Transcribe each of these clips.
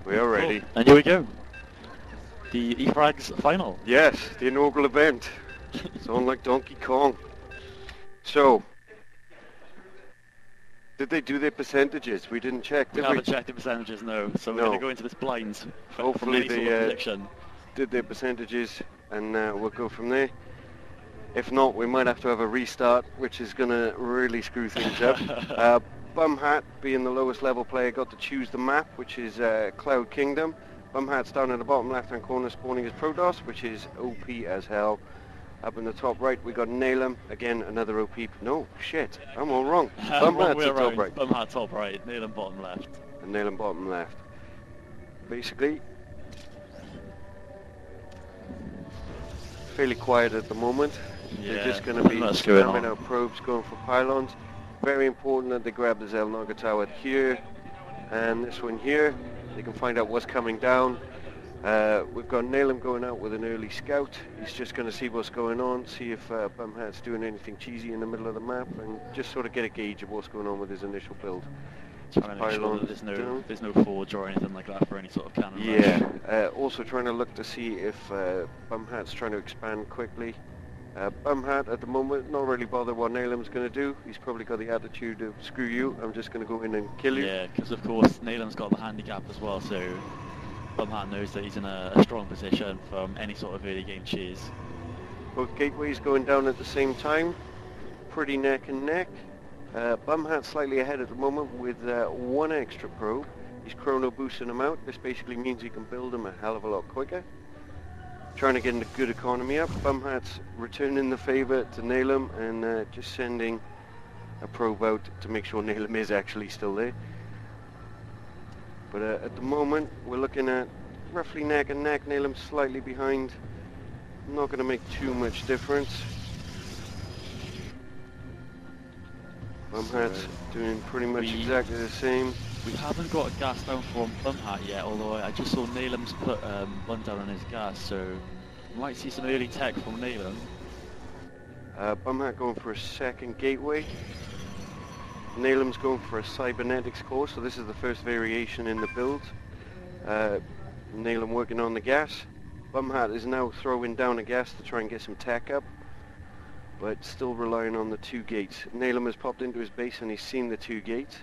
We are ready. Cool. And here we go. The eFragz final. Yes, the inaugural event. It's on like Donkey Kong. So, did they do their percentages? We didn't check, did we? Haven't checked the percentages, no. So we're going to go into this blind Hopefully from any they sort of prediction. did their percentages, and we'll go from there. If not, we might have to have a restart, which is going to really screw things up. Bumhat, being the lowest level player, got to choose the map, which is Cloud Kingdom. Bumhat's down in the bottom left-hand corner, spawning as Protoss, which is OP as hell. Up in the top right, we got Neylem, again another OP. No, shit, I'm all wrong. Bumhat's the top right. Bumhat top right, Neylem bottom left. And Neylem bottom left. Basically, fairly quiet at the moment. Yeah, they're just going to be spamming out out probes, going for pylons. Very important that they grab the Zelnaga tower here and this one here. They can find out what's coming down. We've got Neylem going out with an early scout. He's just going to see what's going on, see if Bumhat's doing anything cheesy in the middle of the map, and just sort of get a gauge of what's going on with his initial build. Trying to make sure that there's no forge or anything like that for any sort of cannon. Yeah, also trying to look to see if Bumhat's trying to expand quickly. Bumhat at the moment not really bothered what Neylem's going to do. He's probably got the attitude of screw you, I'm just going to go in and kill you. Yeah, because of course Neylem's got the handicap as well, so Bumhat knows that he's in a strong position from any sort of early game cheese. Both gateways going down at the same time, pretty neck and neck. Bumhat's slightly ahead at the moment with one extra probe. He's chrono boosting them out. This basically means he can build them a hell of a lot quicker. Trying to get a good economy up. Bumhat's returning the favour to Neylem and just sending a probe out to make sure Neylem is actually still there. But at the moment we're looking at roughly neck and neck. Neylem's slightly behind. Not going to make too much difference. Bumhat's doing pretty much exactly the same. We haven't got a gas down from Bumhat yet, although I just saw Neylem's put one down on his gas, so we might see some early tech from Neylem. Bumhat going for a second gateway. Neylem's going for a cybernetics core, so this is the first variation in the build. Neylem working on the gas. Bumhat is now throwing down a gas to try and get some tech up, but still relying on the two gates. Neylem has popped into his base and he's seen the two gates.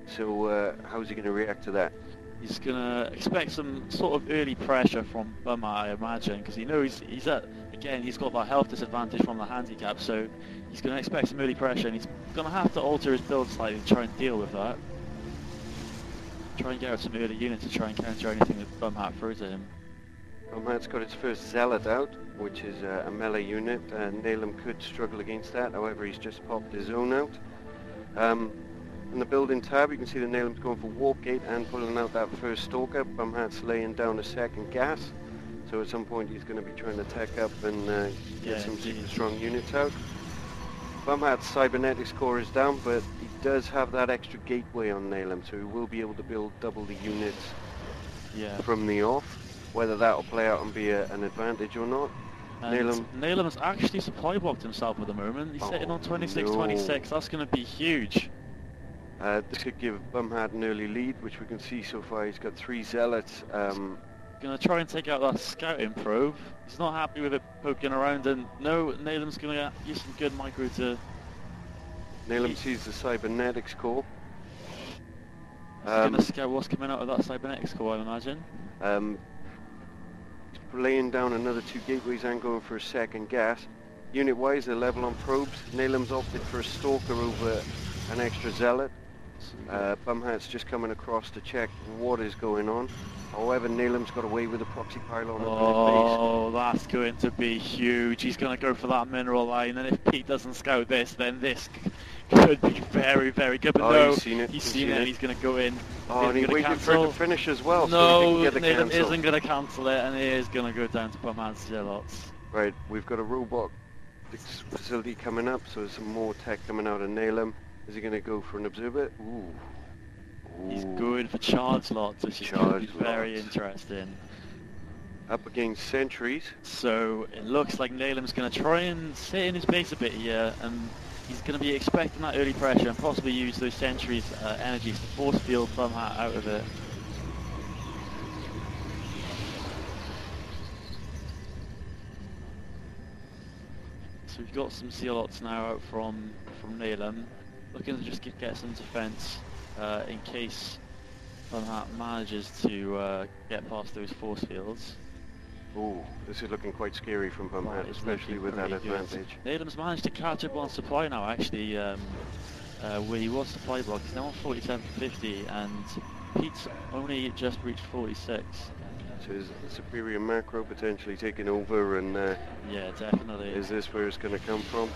So how's he going to react to that? He's going to expect some sort of early pressure from Bumhat, I imagine, because he knows he's at, again, he's got that health disadvantage from the handicap, so he's going to expect some early pressure, and he's going to have to alter his build slightly to try and deal with that. Try and get out some early units to try and counter anything that Bumhat throws at him. Bumhat's got his first Zealot out, which is a melee unit, and Neylem could struggle against that, however he's just popped his own out. In the building tab, you can see that Neylem's going for Warp Gate and pulling out that first Stalker. Bumhat's laying down a second gas, so at some point he's going to be trying to tech up and get some super strong units out. Bumhat's cybernetics core is down, but he does have that extra gateway on Neylem, so he will be able to build double the units from the off. Whether that'll play out and be an advantage or not. Neylem's actually supply blocked himself at the moment. He's sitting on 26-26. That's going to be huge. This could give Bumhat an early lead, which we can see so far. He's got 3 Zealots. Going to try and take out that scouting probe. He's not happy with it poking around, and no, Neylem's going to use some good micro to... Neylem sees the cybernetics core. He's going to scout what's coming out of that cybernetics core, I imagine. He's laying down another 2 gateways and going for a second gas. Unit-wise, they're level on probes. Neylem's opted for a Stalker over an extra Zealot. Bumhat's just coming across to check what is going on. However, Neylem's got away with a proxy pylon. Oh, that's going to be huge. He's going to go for that mineral line, and if Pete doesn't scout this, then this could be very, very good. But no, he's seen it, and he's going to go in. Oh, and he's waiting for it to finish as well. No, so Neylem isn't going to cancel it, and he is going to go down to Bumhat's Zealots. Right, we've got a robot facility coming up, so there's some more tech coming out of Neylem. Is he going to go for an observer? Ooh. He's going for charge lots, which is going to be very interesting. Up against sentries. So it looks like Neylem's going to try and sit in his base a bit here, and he's going to be expecting that early pressure and possibly use those sentries' energies to force field Bumhat out of it. So we've got some Zealots now out from Neylem, looking to just get some defence in case Bumhat manages to get past those force fields. Ooh, this is looking quite scary from Bumhat, especially with that advantage. Neylem's managed to catch up on supply now, actually, where he was supply block. He's now on 4750, and Pete's only just reached 46. So is superior macro potentially taking over, and yeah, definitely. Is this where it's going to come from?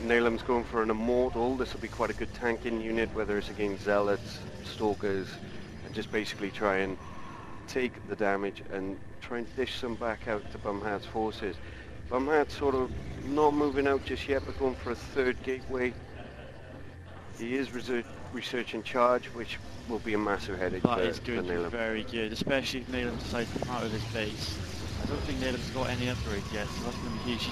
Neylem's going for an immortal. This will be quite a good tanking unit, whether it's against zealots, stalkers, and just basically try and take the damage and try and dish some back out to Bumhat's forces. Bumhat's sort of not moving out just yet, but going for a third gateway. He is researching charge, which will be a massive headache That is going to Neylem. be very good, especially if Neylem decides to come out of his base. I don't think Neylem's got any upgrades yet, so that's going to be huge.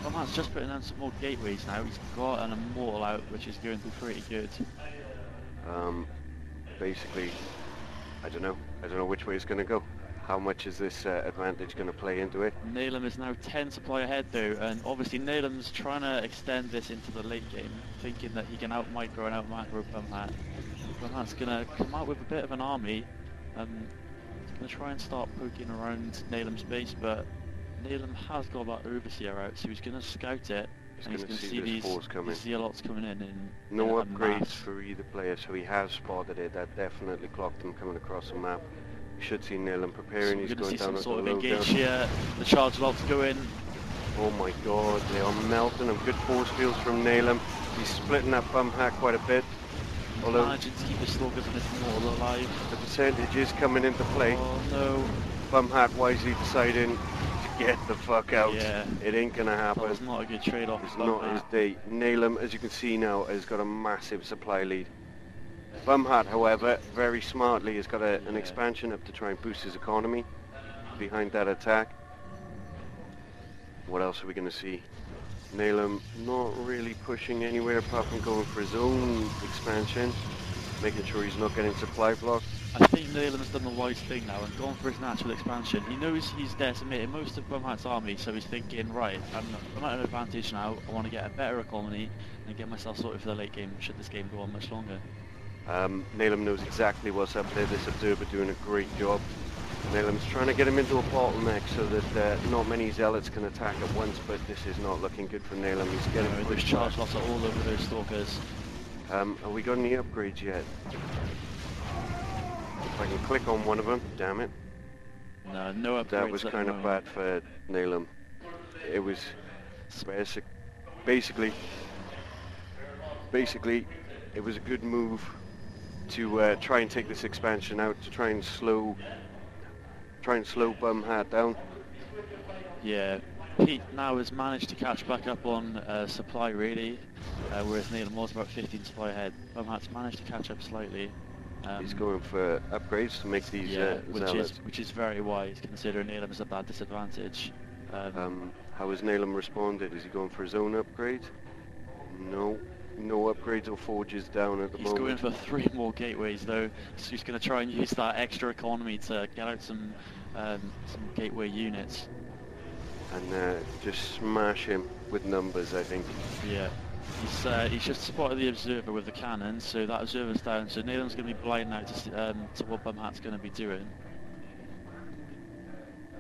Bumhat's just putting down some more gateways now. He's got an immortal out, which is going to be pretty good. Basically, I don't know which way it's going to go. How much is this advantage going to play into it? Neylem is now 10 supply ahead though, and obviously Neylem's trying to extend this into the late game, thinking that he can out-micro and out-macro Bumhat. Bumhat's going to come out with a bit of an army. He's going to try and start poking around Neylem's base, but Neylem has got that overseer out, so he's going to scout it. He's and going to see these zealots coming in. No upgrades for either player, so he has spotted it. That definitely clocked him coming across the map. We should see Neylem preparing. So He's we're going see down some at sort of the engage here. The charge lots go in. Oh my god, they are melting them. Good force fields from Neylem. He's splitting that Bumhat quite a bit. Although Managing to keep the stalkers and his immortal alive. The percentage is coming into play. Oh no. Bumhat wisely deciding to get the fuck out. Yeah. It ain't gonna happen. That was not a good trade-off. It's not his day. Neylem, as you can see now, has got a massive supply lead. Bumhat, however, very smartly has got an expansion up to try and boost his economy behind that attack. What else are we going to see? Neylem not really pushing anywhere apart from going for his own expansion, making sure he's not getting supply blocked. I think Neylem's done the wise thing now and gone for his natural expansion. He knows he's decimated most of Bumhat's army, so he's thinking, right, I'm at an advantage now, I want to get a better economy and get myself sorted for the late game, should this game go on much longer. Neylem knows exactly what's up there. This observer doing a great job. Neylem's trying to get him into a bottleneck so that not many zealots can attack at once, but this is not looking good for Neylem. He's getting those charge lots are all over those stalkers. Have we got any upgrades yet? If I can click on one of them, damn it. No upgrades. That was kind of bad for Neylem. It was basically it was a good move to try and take this expansion out, to try and slow Bumhat down. Yeah, Pete now has managed to catch back up on supply really, whereas Neylem was about 15 supply ahead. Bumhat's managed to catch up slightly. He's going for upgrades to make these zealots. which is very wise considering Neylem is at that disadvantage. How has Neylem responded? Is he going for his own upgrade? No. No upgrades or forges down at the moment. He's going for 3 more gateways though, so he's going to try and use that extra economy to get out some gateway units. And just smash him with numbers, I think. Yeah. He's just spotted the observer with the cannon, so that observer's down, so Neylem's going to be blind now to what Bumhat's going to be doing.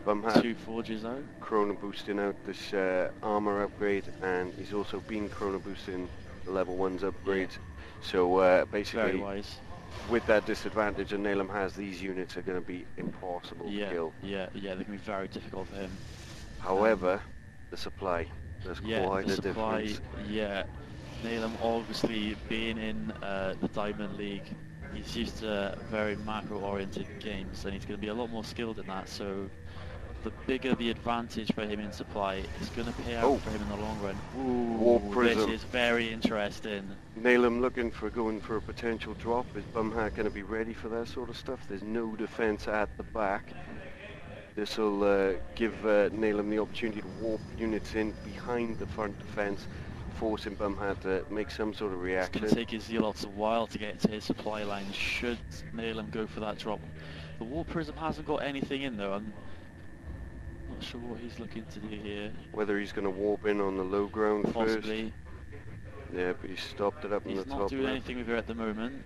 Bumhat 2 forges out. chrono boosting out this armor upgrade, and he's also been chrono boosting the level 1's upgrades. So basically, very wise. With that disadvantage that Neylem has, these units are going to be impossible to kill. Yeah, they're going to be very difficult for him. However, the supply, there's quite a difference. Yeah, Neylem obviously being in the Diamond League, he's used to very macro-oriented games, and he's going to be a lot more skilled in that, so the bigger the advantage for him in supply, it's going to pay out for him in the long run. Ooh, War Prism. This is very interesting. Neylem looking for going for a potential drop. Is Bumhat going to be ready for that sort of stuff? There's no defense at the back. This will give Neylem the opportunity to warp units in behind the front defense, forcing Bumhat to make some sort of reaction. It's going to take his zealots a while to get to his supply line should Neylem go for that drop. The War Prism hasn't got anything in though. I'm Not sure what he's looking to do here. Whether he's going to warp in on the low ground Possibly. first. Yeah, but he stopped it up in the He's top not doing left. anything with it at the moment.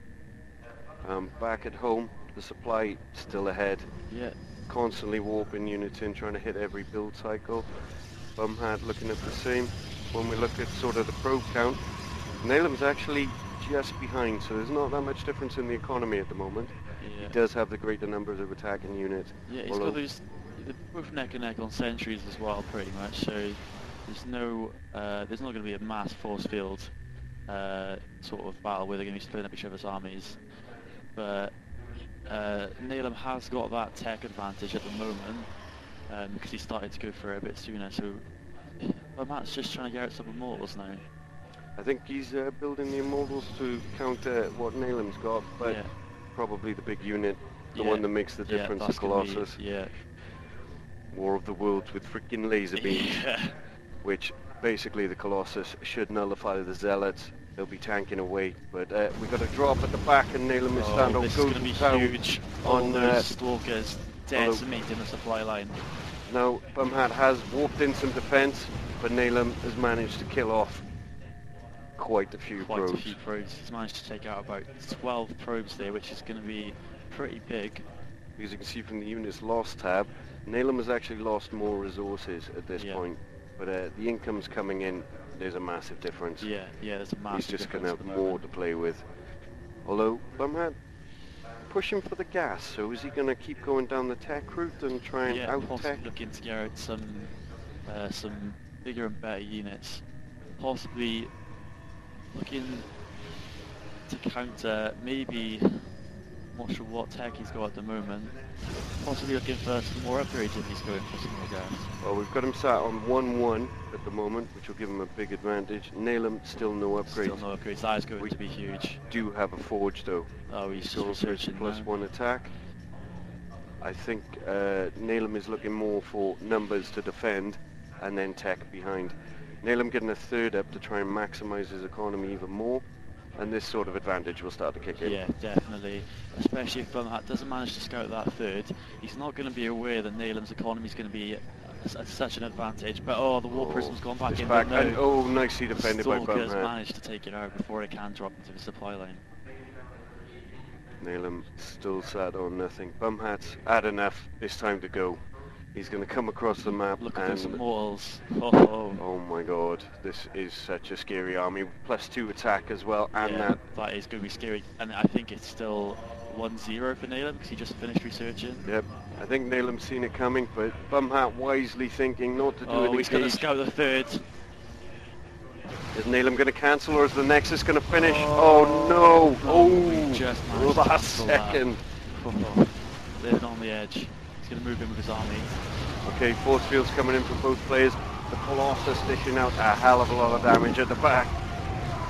Back at home, the supply still ahead. Yeah. Constantly warping units in, trying to hit every build cycle. Bumhat looking at the same. When we look at sort of the probe count, Neylem's actually just behind, so there's not that much difference in the economy at the moment. Yeah. He does have the greater numbers of attacking units. Yeah, he's got those, they're both neck and neck on sentries as well, pretty much, so there's not going to be a mass force field sort of battle where they're going to be splitting up each other's armies. But Neylem has got that tech advantage at the moment, because he started to go for it a bit sooner, so Matt's just trying to get out some immortals now. I think he's building the immortals to counter what Neylem's got, but Yeah. probably the big unit, the Yeah. one that makes the difference, the that's gonna be- Colossus. yeah. War of the Worlds with freaking laser beams, Yeah. which basically the Colossus should nullify the Zealots. They'll be tanking away, but we got a drop at the back, and Neylem is standing on this is going to be huge. on All those stalkers decimating the supply line. Now Bumhat has warped in some defense, but Neylem has managed to kill off quite a few Quite probes. a few probes. He's managed to take out about 12 probes there, which is going to be pretty big. As you can see from the units lost tab, Neylem has actually lost more resources at this Yeah. point, but the income's coming in. There's a massive difference. Yeah, there's a massive He's just going difference to at have the more moment. to play with. Although Bumhat pushing for the gas, so is he going to keep going down the tech route and try and Yeah, out-tech? possibly looking to get out some bigger and better units. Possibly looking to counter, maybe, not sure what tech he's got at the moment. Possibly looking for some more upgrades if he's going for some more gas. Well, we've got him sat on 1-1 at the moment, which will give him a big advantage. Neylem, still no upgrades. Still no upgrades, that is going to be huge. Do have a forge though. Oh, he's Going just for his researching now. +1 attack. I think Neylem is looking more for numbers to defend and then tech behind. Neylem getting a third up to try and maximise his economy even more, and this sort of advantage will start to kick in. Yeah, definitely. Especially if Bumhat doesn't manage to scout that third, he's not going to be aware that Neylem's economy is going to be at such an advantage. But the war prism's gone back It's in. back, But no, and oh, nicely defended by Stalker's Bumhat. managed to take it out before it can drop into the supply line. Neylem still sat on nothing. Bumhat's had enough. It's time to go. He's going to come across the map Look at and... those immortals. Oh. Oh my god, this is such a scary army. +2 attack as well, and Yeah, that... that is going to be scary. And I think it's still 1-0 for Neylem because he just finished researching. Yep, I think Neylem's seen it coming, but Bumhat wisely thinking not to do it. He's going to scout the third. Is Neylem going to cancel, or is the Nexus going to finish? Oh no! He just managed to last cancel that. second. Living on the edge. He's going to move in with his army. Okay, force fields coming in from both players. The Colossus dishing out a hell of a lot of damage at the back.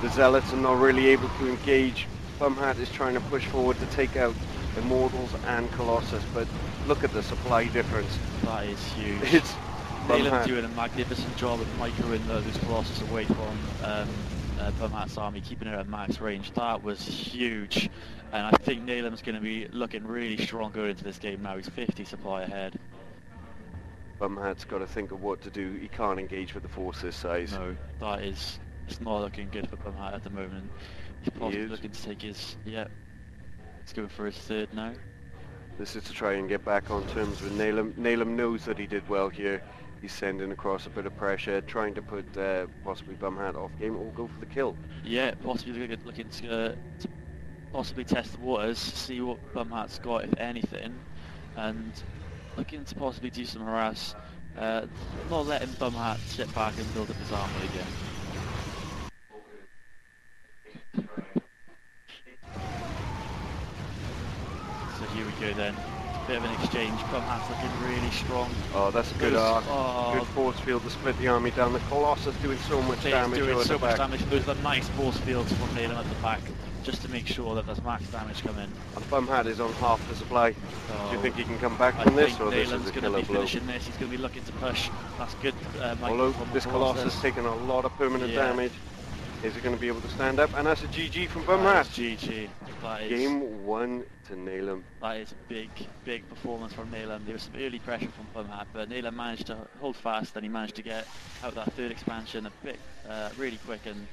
The Zealots are not really able to engage. Bumhat is trying to push forward to take out Immortals and Colossus, but look at the supply difference. That is huge. It's Neylem Bumhat. doing a magnificent job of microing those Colossus away from Bumhat's army, keeping it at max range. That was huge, and I think Neylem's going to be looking really strong going into this game now. He's 50 supply ahead. Bumhat's got to think of what to do. He can't engage with the force this size. No, it's not looking good for Bumhat at the moment. He's possibly looking to take his, he's going for his third now. This is to try and get back on terms with Neylem. Neylem knows that he did well here. He's sending across a bit of pressure, trying to put possibly Bumhat off game or go for the kill. Yeah, possibly looking to possibly test the waters, see what Bumhat's got, if anything, and looking to possibly do some harass, not letting Bumhat sit back and build up his army again. So here we go then. Bit of an exchange. Bumhat's looking really strong. Oh, that's a good arc. Good force field to split the army down. The Colossus doing so much damage. Doing over so the much back. damage. Those are nice force fields from Neylem at the back, just to make sure that there's max damage coming. And Bumhat is on half the supply. Do you think he can come back I from this, think or this is Neylem's a going to killer be blow? finishing this. He's going to be looking to push. That's good. Although this Colossus taking a lot of permanent damage. Is it going to be able to stand up? And that's a GG from That Bumhat. is GG. That is, Game 1 to Neylem. that is a big performance from Neylem. There was some early pressure from Bumhat, but Neylem managed to hold fast, and he managed to get out that third expansion a bit really quick and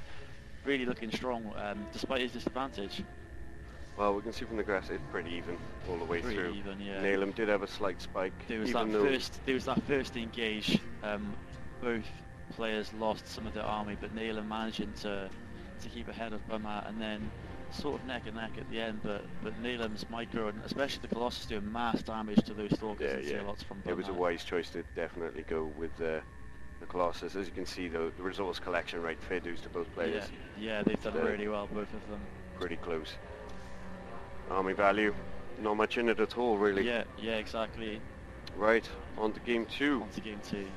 really looking strong despite his disadvantage. Well, we can see from the grass it's pretty even all the way Pretty through. even, yeah. Neylem did have a slight spike. There was that first engage. Both players lost some of their army, but Neylem managing to keep ahead of Bumhat, and then sort of neck and neck at the end. But Neylem's micro, and especially the Colossus, doing mass damage to those stalkers and sailbots from Bumhat. It was a wise choice to definitely go with the Colossus. As you can see, the resource collection rate fair dues to both players. Yeah, they've done really well, both of them. Pretty close. Army value, not much in it at all, really. Yeah, exactly. Right, on to game 2. On to game 2.